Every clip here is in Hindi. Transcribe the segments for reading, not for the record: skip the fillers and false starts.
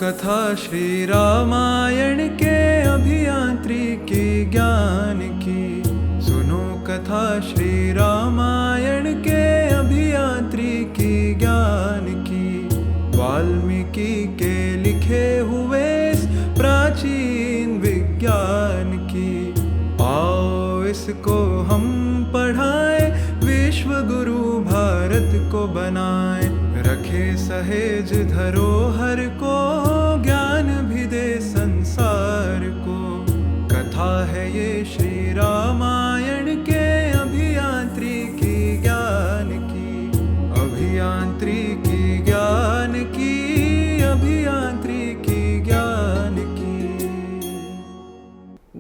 कथा श्री रामायण के अभियांत्रिकी ज्ञान की। सुनो कथा श्री रामायण के अभियांत्रिकी ज्ञान की। वाल्मीकि के लिखे हुए इस प्राचीन विज्ञान की। आओ इसको हम पढ़ाएं, विश्व गुरु भारत को बनाएं। रखे सहेज धरोहर को, ज्ञान भी दे संसार को। कथा है ये श्री रामायण के अभियांत्रिकी ज्ञान की। अभियांत्रिकी ज्ञान की, अभियांत्रिकी ज्ञान की।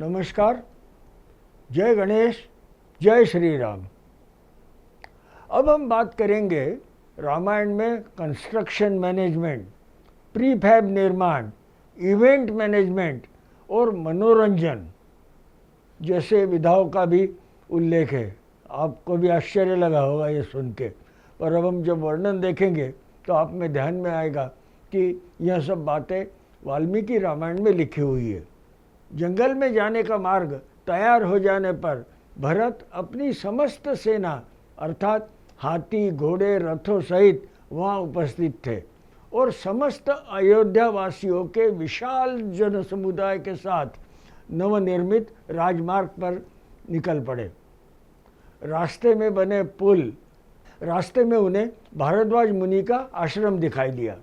नमस्कार, जय गणेश, जय श्री राम। अब हम बात करेंगे रामायण में कंस्ट्रक्शन मैनेजमेंट, प्रीफैब निर्माण, इवेंट मैनेजमेंट और मनोरंजन जैसे विधाओं का भी उल्लेख है। आपको भी आश्चर्य लगा होगा ये सुन के, पर अब हम जब वर्णन देखेंगे तो आप में ध्यान में आएगा कि यह सब बातें वाल्मीकि रामायण में लिखी हुई है। जंगल में जाने का मार्ग तैयार हो जाने पर भरत अपनी समस्त सेना अर्थात हाथी, घोड़े, रथों सहित वहाँ उपस्थित थे और समस्त अयोध्या वासियों के विशाल जन समुदाय के साथ नवनिर्मित राजमार्ग पर निकल पड़े। रास्ते में बने पुल, रास्ते में उन्हें भारद्वाज मुनि का आश्रम दिखाई दिया।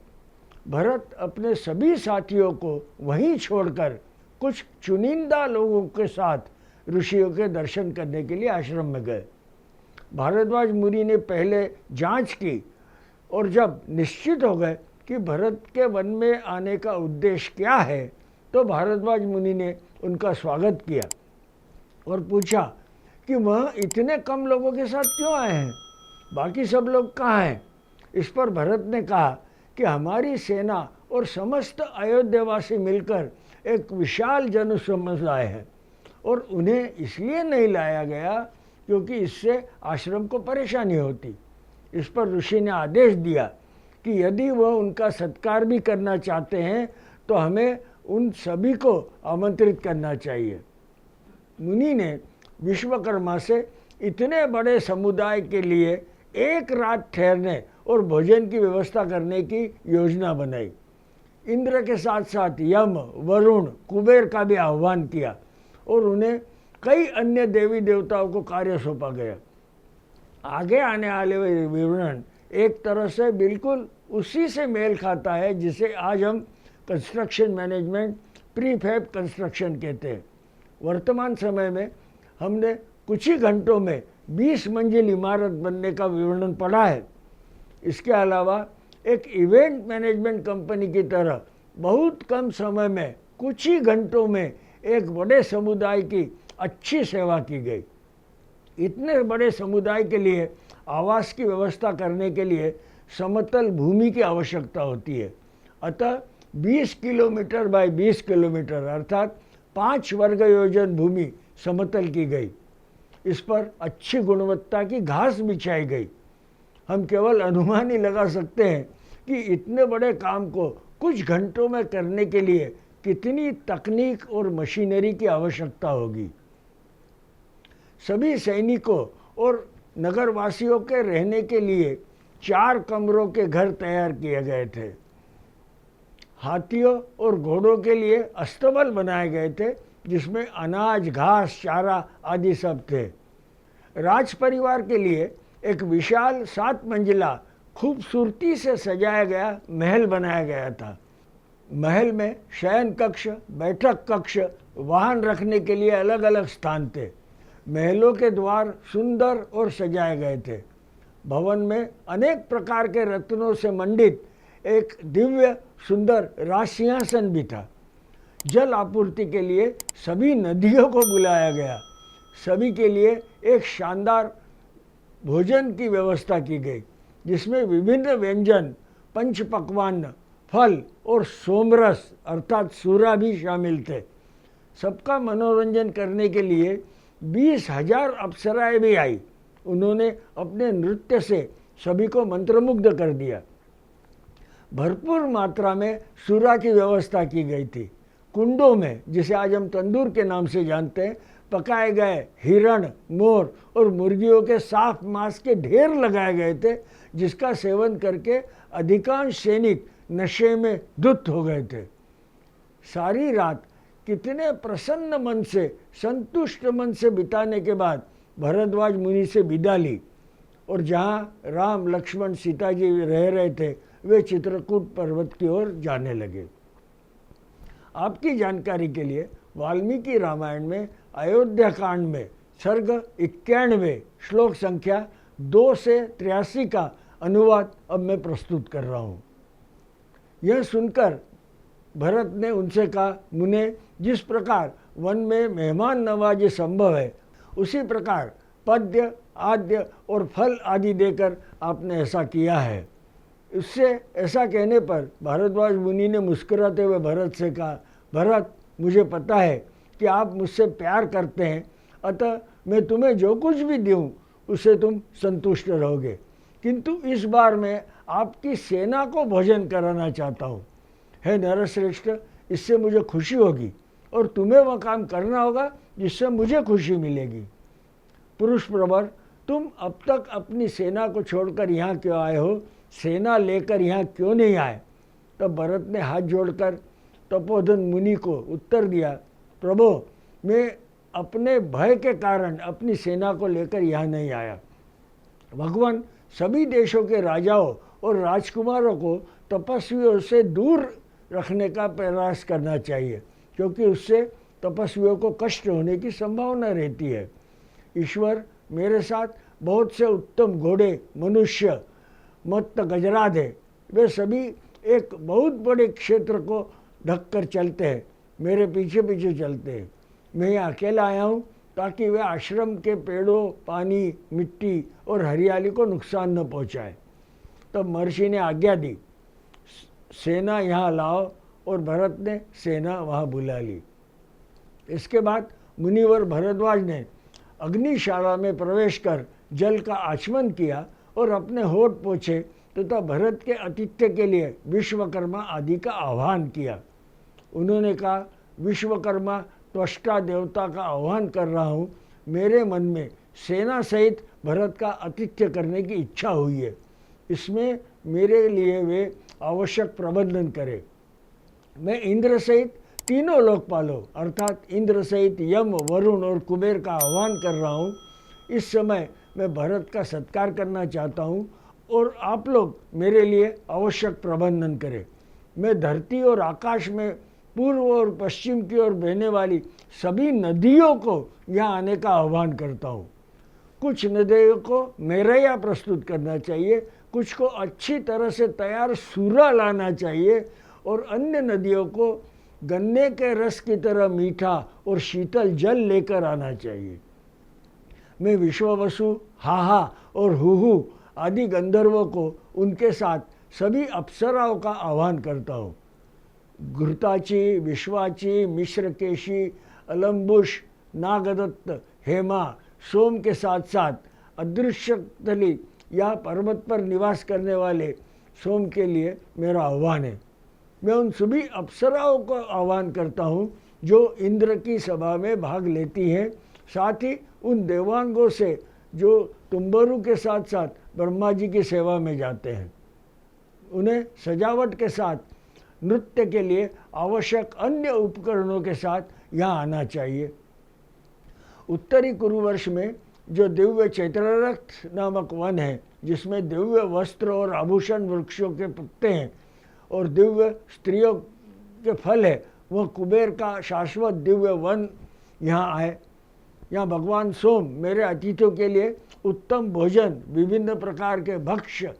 भरत अपने सभी साथियों को वहीं छोड़कर कुछ चुनिंदा लोगों के साथ ऋषियों के दर्शन करने के लिए आश्रम में गए। भारद्वाज मुनि ने पहले जांच की और जब निश्चित हो गए कि भरत के वन में आने का उद्देश्य क्या है, तो भारद्वाज मुनि ने उनका स्वागत किया और पूछा कि वह इतने कम लोगों के साथ क्यों आए हैं, बाकी सब लोग कहाँ हैं। इस पर भरत ने कहा कि हमारी सेना और समस्त अयोध्यावासी मिलकर एक विशाल जन समुदाय है और उन्हें इसलिए नहीं लाया गया क्योंकि इससे आश्रम को परेशानी होती। इस पर ऋषि ने आदेश दिया कि यदि वह उनका सत्कार भी करना चाहते हैं तो हमें उन सभी को आमंत्रित करना चाहिए। मुनि ने विश्वकर्मा से इतने बड़े समुदाय के लिए एक रात ठहरने और भोजन की व्यवस्था करने की योजना बनाई। इंद्र के साथ साथ यम, वरुण, कुबेर का भी आह्वान किया और उन्हें कई अन्य देवी देवताओं को कार्य सौंपा गया। आगे आने वाले विवरण एक तरह से बिल्कुल उसी से मेल खाता है जिसे आज हम कंस्ट्रक्शन मैनेजमेंट, प्रीफैब कंस्ट्रक्शन कहते हैं। वर्तमान समय में हमने कुछ ही घंटों में 20 मंजिल इमारत बनने का विवरण पढ़ा है। इसके अलावा एक इवेंट मैनेजमेंट कंपनी की तरह बहुत कम समय में कुछ ही घंटों में एक बड़े समुदाय की अच्छी सेवा की गई। इतने बड़े समुदाय के लिए आवास की व्यवस्था करने के लिए समतल भूमि की आवश्यकता होती है। अतः 20 किलोमीटर बाय 20 किलोमीटर अर्थात 5 वर्ग योजन भूमि समतल की गई। इस पर अच्छी गुणवत्ता की घास बिछाई गई। हम केवल अनुमान ही लगा सकते हैं कि इतने बड़े काम को कुछ घंटों में करने के लिए कितनी तकनीक और मशीनरी की आवश्यकता होगी। सभी सैनिकों और नगरवासियों के रहने के लिए 4 कमरों के घर तैयार किए गए थे। हाथियों और घोड़ों के लिए अस्तबल बनाए गए थे जिसमें अनाज, घास, चारा आदि सब थे। राज परिवार के लिए एक विशाल 7 मंजिला खूबसूरती से सजाया गया महल बनाया गया था। महल में शयन कक्ष, बैठक कक्ष, वाहन रखने के लिए अलग अलग स्थान थे। महलों के द्वार सुंदर और सजाए गए थे। भवन में अनेक प्रकार के रत्नों से मंडित एक दिव्य सुंदर राजसिंहासन भी था। जल आपूर्ति के लिए सभी नदियों को बुलाया गया। सभी के लिए एक शानदार भोजन की व्यवस्था की गई जिसमें विभिन्न व्यंजन, पंच पकवान, फल और सोमरस अर्थात सूरा भी शामिल थे। सबका मनोरंजन करने के लिए 20,000 अप्सराएं भी आई। उन्होंने अपने नृत्य से सभी को मंत्रमुग्ध कर दिया। भरपूर मात्रा में सुरा की व्यवस्था की गई थी। कुंडों में, जिसे आज हम तंदूर के नाम से जानते हैं, पकाए गए हिरण, मोर और मुर्गियों के साफ मांस के ढेर लगाए गए थे, जिसका सेवन करके अधिकांश सैनिक नशे में धुत हो गए थे। सारी रात कितने प्रसन्न मन से, संतुष्ट मन से बिताने के बाद भरद्वाज मुनि से विदा ली और जहाँ राम, लक्ष्मण, सीता जी रह रहे थे, वे चित्रकूट पर्वत की ओर जाने लगे। आपकी जानकारी के लिए वाल्मीकि रामायण में अयोध्या कांड में सर्ग 91 श्लोक संख्या 2 से 83 का अनुवाद अब मैं प्रस्तुत कर रहा हूँ। यह सुनकर भरत ने उनसे कहा, मुने, जिस प्रकार वन में मेहमान नवाजी संभव है, उसी प्रकार पद्य, आद्य और फल आदि देकर आपने ऐसा किया है। इससे ऐसा कहने पर भारद्वाज मुनि ने मुस्कुराते हुए भरत से कहा, भरत, मुझे पता है कि आप मुझसे प्यार करते हैं, अतः मैं तुम्हें जो कुछ भी दूँ उससे तुम संतुष्ट रहोगे, किंतु इस बार मैं आपकी सेना को भोजन कराना चाहता हूँ। हे नरश्रेष्ठ, इससे मुझे खुशी होगी और तुम्हें वह काम करना होगा जिससे मुझे खुशी मिलेगी। पुरुष प्रवर, तुम अब तक अपनी सेना को छोड़कर यहाँ क्यों आए हो? सेना लेकर यहाँ क्यों नहीं आए? तब भरत ने हाथ जोड़कर तपोधन मुनि को उत्तर दिया, प्रभु, मैं अपने भय के कारण अपनी सेना को लेकर यहाँ नहीं आया। भगवान सभी देशों के राजाओं और राजकुमारों को तपस्वियों से दूर रखने का प्रयास करना चाहिए, क्योंकि उससे तपस्वियों को कष्ट होने की संभावना रहती है। ईश्वर मेरे साथ बहुत से उत्तम घोड़े, मनुष्य, मत्त गजराज है। वे सभी एक बहुत बड़े क्षेत्र को ढककर चलते हैं, मेरे पीछे पीछे चलते हैं। मैं यहाँ अकेला आया हूँ ताकि वे आश्रम के पेड़ों, पानी, मिट्टी और हरियाली को नुकसान न पहुँचाए। तब महर्षि ने आज्ञा दी, सेना यहाँ लाओ, और भरत ने सेना वहाँ बुला ली। इसके बाद मुनिवर भरद्वाज ने अग्निशाला में प्रवेश कर जल का आचमन किया और अपने होठ पोंछे तथा भरत के आतिथ्य के लिए विश्वकर्मा आदि का आह्वान किया। उन्होंने कहा, विश्वकर्मा त्वष्टा देवता का आह्वान कर रहा हूँ, मेरे मन में सेना सहित भरत का आतिथ्य करने की इच्छा हुई है। इसमें मेरे लिए वे आवश्यक प्रबंधन करें। मैं इंद्र सहित तीनों लोकपालों अर्थात इंद्र सहित यम, वरुण और कुबेर का आह्वान कर रहा हूँ। इस समय मैं भरत का सत्कार करना चाहता हूँ और आप लोग मेरे लिए आवश्यक प्रबंधन करें। मैं धरती और आकाश में पूर्व और पश्चिम की ओर बहने वाली सभी नदियों को यहाँ आने का आह्वान करता हूँ। कुछ नदियों को मेरैया प्रस्तुत करना चाहिए, कुछ को अच्छी तरह से तैयार सूरा लाना चाहिए और अन्य नदियों को गन्ने के रस की तरह मीठा और शीतल जल लेकर आना चाहिए। मैं विश्ववसु, हाहा और हुहु आदि गंधर्वों को उनके साथ सभी अप्सराओं का आह्वान करता हूँ। घृताची, विश्वाची, मिश्रकेशी, अलम्बुश, नागदत्त, हेमा, सोम के साथ साथ अदृश्यतली या पर्वत पर निवास करने वाले सोम के लिए मेरा आह्वान है। मैं उन सभी अप्सराओं को आह्वान करता हूँ जो इंद्र की सभा में भाग लेती हैं, साथ ही उन देवांगों से जो तुम्बरु के साथ साथ ब्रह्मा जी की सेवा में जाते हैं। उन्हें सजावट के साथ नृत्य के लिए आवश्यक अन्य उपकरणों के साथ यहाँ आना चाहिए। उत्तरी कुरुवर्ष में जो दिव्य चैत्ररथ नामक वन है, जिसमें दिव्य वस्त्र और आभूषण वृक्षों के पत्ते हैं और दिव्य स्त्रियों के फल है, वह कुबेर का शाश्वत दिव्य वन यहाँ आए। यहाँ भगवान सोम मेरे अतिथियों के लिए उत्तम भोजन, विभिन्न प्रकार के भक्ष्य,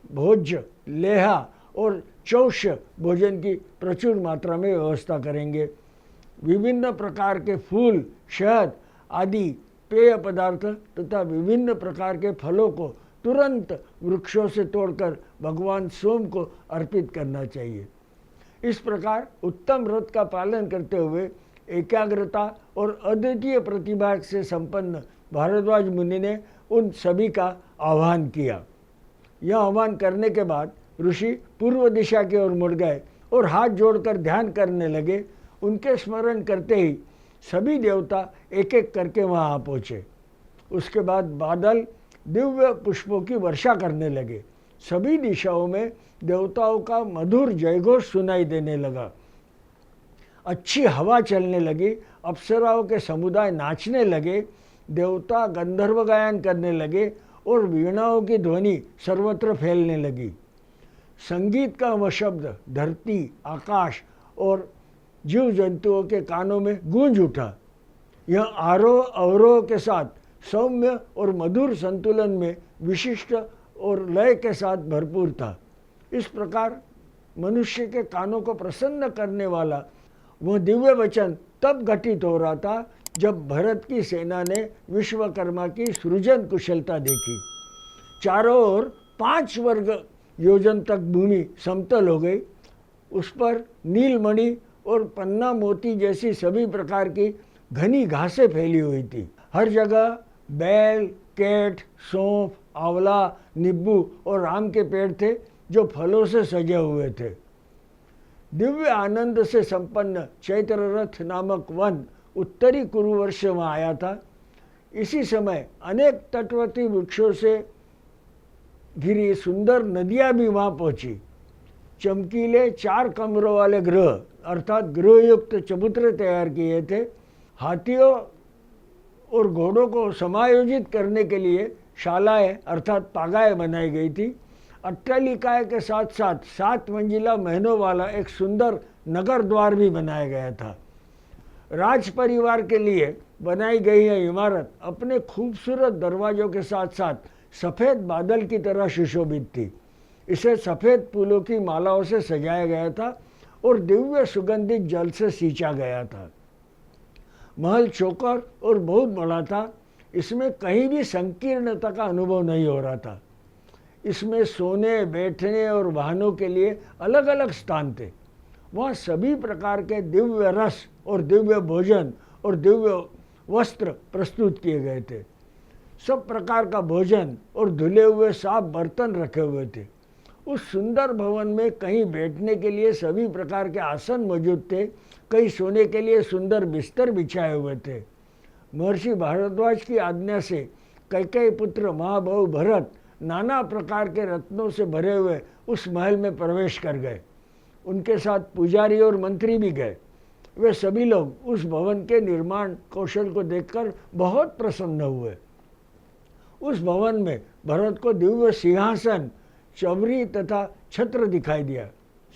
भोज्य, लेहा और चौष्य भोजन की प्रचुर मात्रा में व्यवस्था करेंगे। विभिन्न प्रकार के फूल, शहद आदि पेय पदार्थ तथा विभिन्न प्रकार के फलों को तुरंत वृक्षों से तोड़कर भगवान सोम को अर्पित करना चाहिए। इस प्रकार उत्तम व्रत का पालन करते हुए एकाग्रता और अद्वितीय प्रतिभा से संपन्न भारद्वाज मुनि ने उन सभी का आह्वान किया। यह आह्वान करने के बाद ऋषि पूर्व दिशा की ओर मुड़ गए और हाथ जोड़कर ध्यान करने लगे। उनके स्मरण करते ही सभी देवता एक एक करके वहाँ आ पहुँचे। उसके बाद बादल दिव्य पुष्पों की वर्षा करने लगे। सभी दिशाओं में देवताओं का मधुर जयघोष सुनाई देने लगा। अच्छी हवा चलने लगी, अप्सराओं के समुदाय नाचने लगे, देवता गंधर्व गायन करने लगे और वीणाओं की ध्वनि सर्वत्र फैलने लगी। संगीत का वह शब्द धरती, आकाश और जीव जंतुओं के कानों में गूंज उठा। यह आरोह अवरोह के साथ सौम्य और मधुर संतुलन में विशिष्ट और लय के साथ भरपूर था। इस प्रकार मनुष्य के कानों को प्रसन्न करने वाला वह दिव्य वचन तब घटित हो रहा था जब भरत की सेना ने विश्वकर्मा की सृजन कुशलता देखी। चारों ओर 5 वर्ग योजन तक भूमि समतल हो गई। उस पर नीलमणि और पन्ना मोती जैसी सभी प्रकार की घनी घासें फैली हुई थी। हर जगह बैल, कैट, सौंफ, आंवला, नींबू और आम के पेड़ थे जो फलों से सजे हुए थे। दिव्य आनंद से संपन्न चैत्र रथ नामक वन उत्तरी कुरुवर्ष में आया था। इसी समय अनेक तटवर्ती वृक्षों से घिरी सुंदर नदियां भी वहां पहुंची। चमकीले 4 कमरों वाले गृह अर्थात गृहयुक्त चबूतरे तैयार किए थे। हाथियों और घोड़ों को समायोजित करने के लिए शालाएं अर्थात पागाएं बनाई गई थी। अट्टालिकाएं के साथ साथ 7 मंजिला महलों वाला एक सुंदर नगर द्वार भी बनाया गया था। राज परिवार के लिए बनाई गई यह इमारत अपने खूबसूरत दरवाजों के साथ साथ सफ़ेद बादल की तरह सुशोभित थी। इसे सफ़ेद फूलों की मालाओं से सजाया गया था और दिव्य सुगंधित जल से सींचा गया था। महल चौकर और बहुत बड़ा था। इसमें कहीं भी संकीर्णता का अनुभव नहीं हो रहा था। इसमें सोने, बैठने और वाहनों के लिए अलग अलग स्थान थे। वहाँ सभी प्रकार के दिव्य रस और दिव्य भोजन और दिव्य वस्त्र प्रस्तुत किए गए थे। सब प्रकार का भोजन और धुले हुए साफ बर्तन रखे हुए थे। उस सुंदर भवन में कहीं बैठने के लिए सभी प्रकार के आसन मौजूद थे, कहीं सोने के लिए सुंदर बिस्तर बिछाए हुए थे। महर्षि भारद्वाज की आज्ञा से कैकेयी पुत्र महाबाहु भरत नाना प्रकार के रत्नों से भरे हुए उस महल में प्रवेश कर गए। उनके साथ पुजारी और मंत्री भी गए। वे सभी लोग उस भवन के निर्माण कौशल को देखकर बहुत प्रसन्न हुए। उस भवन में भरत को दिव्य सिंहासन, चवरी तथा छत्र दिखाई दिया।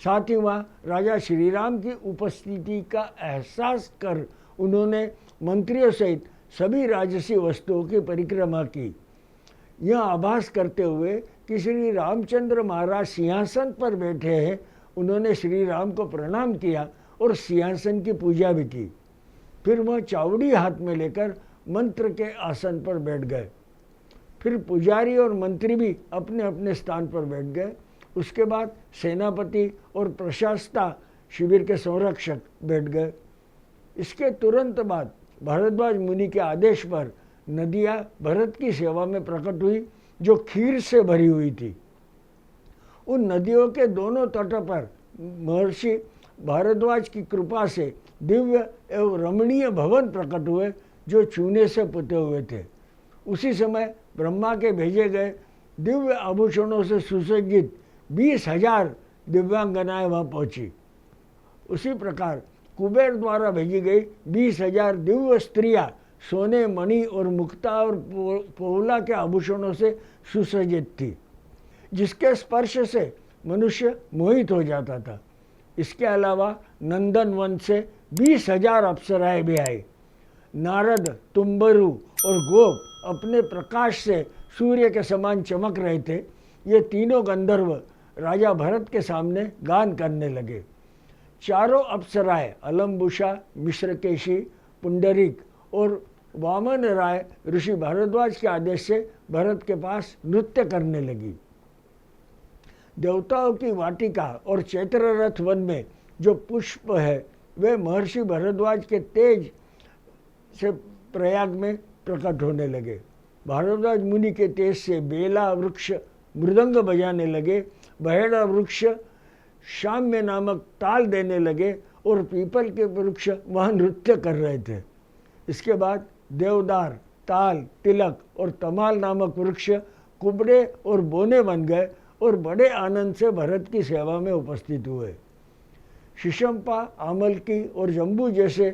साथ ही वहाँ राजा श्री राम की उपस्थिति का एहसास कर उन्होंने मंत्रियों सहित सभी राजसी वस्तुओं की परिक्रमा की। यह आभास करते हुए कि श्री रामचंद्र महाराज सिंहासन पर बैठे हैं, उन्होंने श्री राम को प्रणाम किया और सिंहासन की पूजा भी की। फिर वह चावड़ी हाथ में लेकर मंत्र के आसन पर बैठ गए। फिर पुजारी और मंत्री भी अपने अपने स्थान पर बैठ गए। उसके बाद सेनापति और प्रशासता शिविर के संरक्षक बैठ गए। इसके तुरंत बाद भारद्वाज मुनि के आदेश पर नदियाँ भरत की सेवा में प्रकट हुई, जो खीर से भरी हुई थी। उन नदियों के दोनों तटों पर महर्षि भारद्वाज की कृपा से दिव्य एवं रमणीय भवन प्रकट हुए, जो चूने से पुते हुए थे। उसी समय ब्रह्मा के भेजे गए दिव्य आभूषणों से सुसज्जित 20,000 दिव्यांगनाएं वहाँ पहुँची। उसी प्रकार कुबेर द्वारा भेजी गई 20,000 दिव्य स्त्रियाँ सोने, मणि और मुक्ता और पोवला के आभूषणों से सुसज्जित थी, जिसके स्पर्श से मनुष्य मोहित हो जाता था। इसके अलावा नंदन वन से 20,000 अप्सराएं भी आई। नारद, तुम्बरु और गोप अपने प्रकाश से सूर्य के समान चमक रहे थे। ये तीनों गंधर्व राजा भरत के सामने गान करने लगे। चारों अप्सराएं अलम्बुषा, मिश्रकेशी, पुंडरीक और वामन राय ऋषि भारद्वाज के आदेश से भरत के पास नृत्य करने लगी। देवताओं की वाटिका और चैत्र रथ वन में जो पुष्प है, वे महर्षि भारद्वाज के तेज से प्रयाग में प्रकट होने लगे। भारद्वाज मुनि के तेज से बेला वृक्ष मृदंग बजाने लगे बहेड़ा वृक्ष शाम्य नामक ताल देने लगे और पीपल के वृक्ष वहाँ नृत्य कर रहे थे। इसके बाद देवदार, ताल, तिलक और तमाल नामक वृक्ष कुबड़े और बोने बन गए और बड़े आनंद से भरत की सेवा में उपस्थित हुए। शीशम्पा, आमलकी और जम्बू जैसे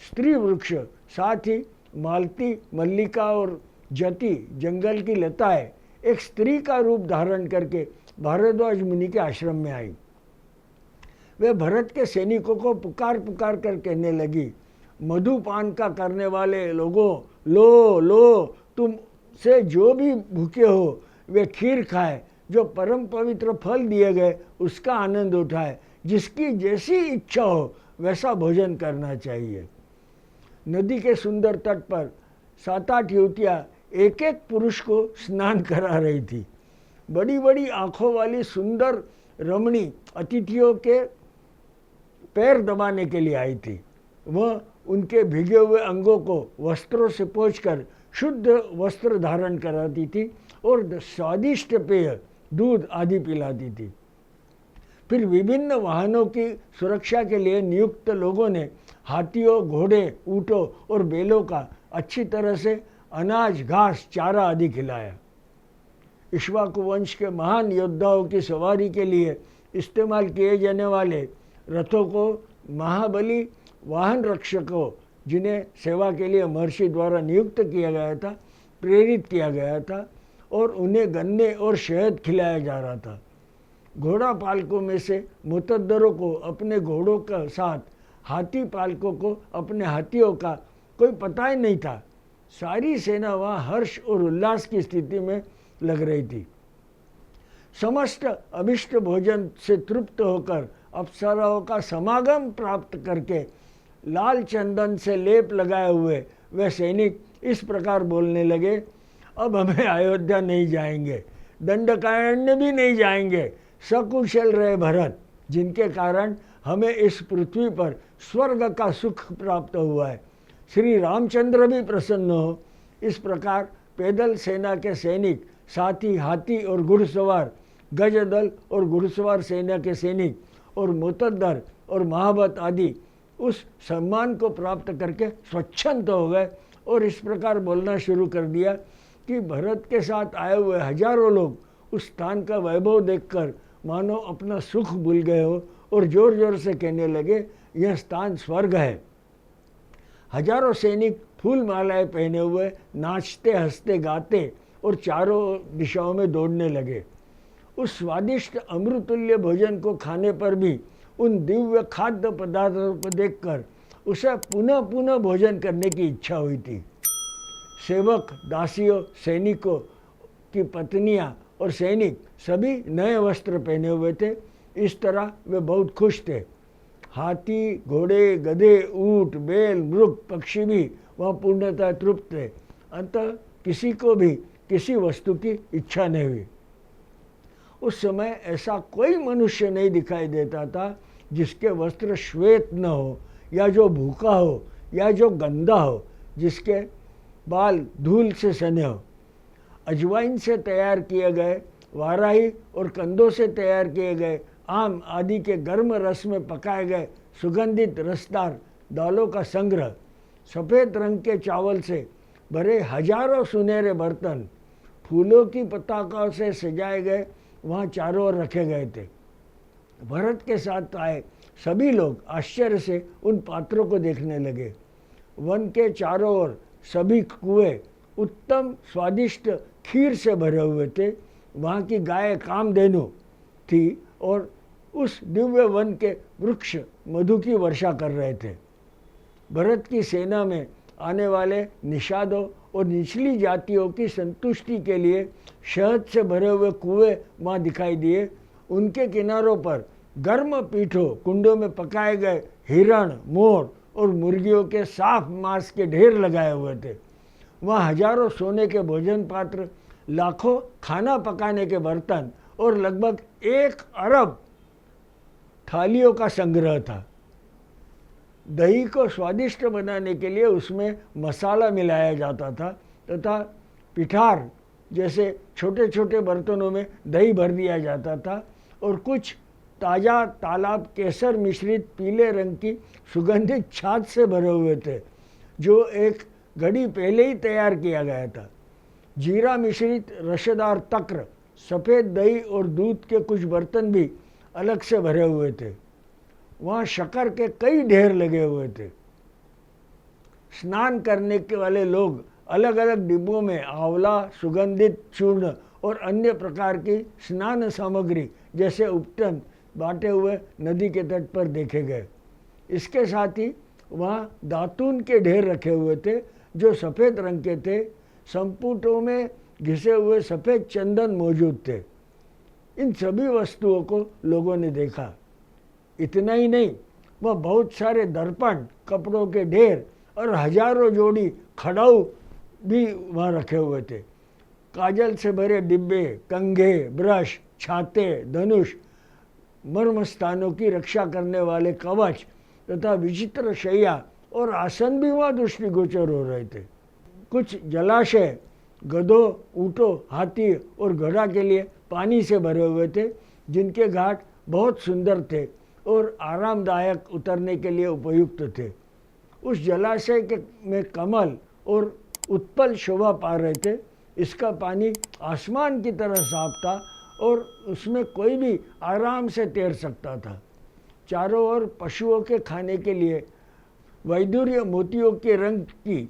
स्त्री वृक्ष, साथ ही मालती, मल्लिका और जति जंगल की लताएं एक स्त्री का रूप धारण करके भारद्वाज मुनि के आश्रम में आई। वे भरत के सैनिकों को पुकार पुकार कर कहने लगी, मधुपान का करने वाले लोगों, लो लो, तुम से जो भी भूखे हो वे खीर खाए, जो परम पवित्र फल दिए गए उसका आनंद उठाए, जिसकी जैसी इच्छा हो वैसा भोजन करना चाहिए। नदी के सुंदर तट पर 7-8 युवतियाँ एक एक पुरुष को स्नान करा रही थी। बड़ी बड़ी आँखों वाली सुंदर रमणी अतिथियों के पैर दबाने के लिए आई थी। वह उनके भीगे हुए अंगों को वस्त्रों से पोंछकर शुद्ध वस्त्र धारण कराती थी और स्वादिष्ट पेय, दूध आदि पिलाती थी। फिर विभिन्न वाहनों की सुरक्षा के लिए नियुक्त लोगों ने हाथियों, घोड़े, ऊँटों और बैलों का अच्छी तरह से अनाज, घास, चारा आदि खिलाया। इक्ष्वाकु वंश के महान योद्धाओं की सवारी के लिए इस्तेमाल किए जाने वाले रथों को महाबली वाहन रक्षकों, जिन्हें सेवा के लिए महर्षि द्वारा नियुक्त किया गया था, प्रेरित किया गया था और उन्हें गन्ने और शहद खिलाया जा रहा था। घोड़ा पालकों में से मुतद्दरों को अपने घोड़ों के साथ, हाथी पालकों को अपने हाथियों का कोई पता ही नहीं था। सारी सेना वहाँ हर्ष और उल्लास की स्थिति में लग रही थी। समस्त अभिष्ट भोजन से तृप्त होकर अप्सराओं का समागम प्राप्त करके लाल चंदन से लेप लगाए हुए वे सैनिक इस प्रकार बोलने लगे, अब हमें अयोध्या नहीं जाएंगे, दंडकारण्य भी नहीं जाएंगे, सकुशल रहे भरत, जिनके कारण हमें इस पृथ्वी पर स्वर्ग का सुख प्राप्त हुआ है। श्री रामचंद्र भी प्रसन्न हो। इस प्रकार पैदल सेना के सैनिक, साथी, हाथी और घुड़सवार, गजदल और घुड़सवार सेना के सैनिक और मुतद्दर और महाबत आदि उस सम्मान को प्राप्त करके स्वच्छंद हो गए और इस प्रकार बोलना शुरू कर दिया कि भरत के साथ आए हुए हजारों लोग उस स्थान का वैभव देखकर मानो अपना सुख भूल गए हो और जोर जोर से कहने लगे, यह स्थान स्वर्ग है। हजारों सैनिक फूल मालाएं पहने हुए नाचते, हंसते, गाते और चारों दिशाओं में दौड़ने लगे। उस स्वादिष्ट अमृतुल्य भोजन को खाने पर भी उन दिव्य खाद्य पदार्थों को देखकर उसे पुनः पुनः भोजन करने की इच्छा हुई थी। सेवक, दासियों, सैनिकों की पत्नियां और सैनिक सभी नए वस्त्र पहने हुए थे। इस तरह वे बहुत खुश थे। हाथी, घोड़े, गधे, ऊँट, बैल, मृग, पक्षी भी वहाँ पूर्णतः तृप्त थे। अतः किसी को भी किसी वस्तु की इच्छा नहीं हुई। उस समय ऐसा कोई मनुष्य नहीं दिखाई देता था जिसके वस्त्र श्वेत न हो, या जो भूखा हो, या जो गंदा हो, जिसके बाल धूल से सने हो। अजवाइन से तैयार किए गए, वाराही और कंदों से तैयार किए गए आम आदि के गर्म रस में पकाए गए सुगंधित रसदार दालों का संग्रह, सफ़ेद रंग के चावल से भरे हजारों सुनहरे बर्तन, फूलों की पताकाओं से सजाए गए वहाँ चारों ओर रखे गए थे। भरत के साथ आए सभी लोग आश्चर्य से उन पात्रों को देखने लगे। वन के चारों ओर सभी कुएं उत्तम स्वादिष्ट खीर से भरे हुए थे। वहाँ की गाय कामधेनु थी और उस दिव्य वन के वृक्ष मधु की वर्षा कर रहे थे। भरत की सेना में आने वाले निषादों और निचली जातियों की संतुष्टि के लिए शहद से भरे हुए कुएं वहाँ दिखाई दिए। उनके किनारों पर गर्म पीठों कुंडों में पकाए गए हिरण, मोर और मुर्गियों के साफ मांस के ढेर लगाए हुए थे। वहाँ हजारों सोने के भोजन पात्र, लाखों खाना पकाने के बर्तन और लगभग 1 अरब थालियों का संग्रह था। दही को स्वादिष्ट बनाने के लिए उसमें मसाला मिलाया जाता था तथा पिठार जैसे छोटे छोटे बर्तनों में दही भर दिया जाता था और कुछ ताज़ा तालाब केसर मिश्रित पीले रंग की सुगंधित छाछ से भरे हुए थे, जो एक घड़ी पहले ही तैयार किया गया था। जीरा मिश्रित रसदार तक्र, सफ़ेद दही और दूध के कुछ बर्तन भी अलग से भरे हुए थे। वहाँ शक्कर के कई ढेर लगे हुए थे। स्नान करने के वाले लोग अलग अलग डिब्बों में आंवला, सुगंधित चूर्ण और अन्य प्रकार की स्नान सामग्री जैसे उपटन बांटे हुए नदी के तट पर देखे गए। इसके साथ ही वहाँ दातून के ढेर रखे हुए थे, जो सफ़ेद रंग के थे। संपुटों में घिसे हुए सफ़ेद चंदन मौजूद थे। इन सभी वस्तुओं को लोगों ने देखा। इतना ही नहीं, वह बहुत सारे दर्पण, कपड़ों के ढेर और हजारों जोड़ी खड़ाऊ भी वहाँ रखे हुए थे। काजल से भरे डिब्बे, कंघे, ब्रश, छाते, धनुष, मर्मस्थानों की रक्षा करने वाले कवच तथा विचित्र शैया और आसन भी वहाँ दृष्टिगोचर हो रहे थे। कुछ जलाशय गधों, ऊँटों, हाथी और घोड़ा के लिए पानी से भरे हुए थे, जिनके घाट बहुत सुंदर थे और आरामदायक उतरने के लिए उपयुक्त थे। उस जलाशय के में कमल और उत्पल शोभा पा रहे थे। इसका पानी आसमान की तरह साफ था और उसमें कोई भी आराम से तैर सकता था। चारों ओर पशुओं के खाने के लिए वैदुर्य मोतियों के रंग की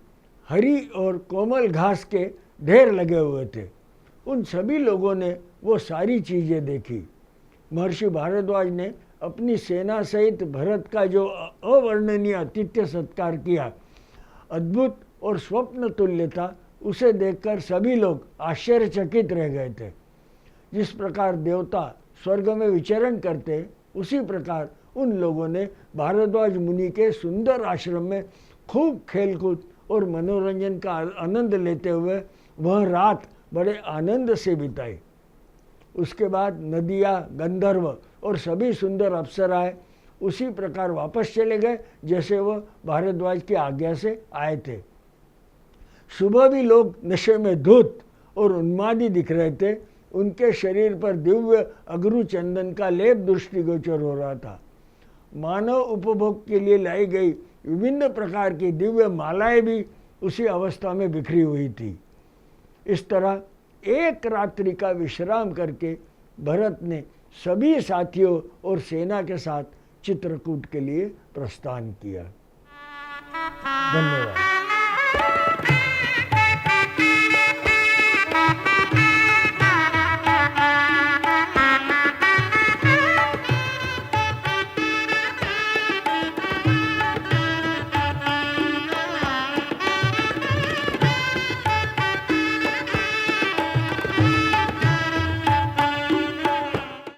हरी और कोमल घास के ढेर लगे हुए थे। उन सभी लोगों ने वो सारी चीज़ें देखी। महर्षि भारद्वाज ने अपनी सेना सहित भरत का जो अवर्णनीय आतिथ्य सत्कार किया, अद्भुत और स्वप्न तुल्य था। उसे देखकर सभी लोग आश्चर्यचकित रह गए थे। जिस प्रकार देवता स्वर्ग में विचरण करते, उसी प्रकार उन लोगों ने भारद्वाज मुनि के सुंदर आश्रम में खूब खेलकूद और मनोरंजन का आनंद लेते हुए वह रात बड़े आनंद से बिताई। उसके बाद नदियाँ, गंधर्व और सभी सुंदर अप्सराएं उसी प्रकार वापस चले गए जैसे वह भारद्वाज की आज्ञा से आए थे। सुबह भी लोग नशे में धुत और उन्मादी दिख रहे थे। उनके शरीर पर दिव्य अगरू चंदन का लेप दृष्टिगोचर हो रहा था। मानव उपभोग के लिए लाई गई विभिन्न प्रकार की दिव्य मालाएं भी उसी अवस्था में बिखरी हुई थी। इस तरह एक रात्रि का विश्राम करके भरत ने सभी साथियों और सेना के साथ चित्रकूट के लिए प्रस्थान किया। धन्यवाद।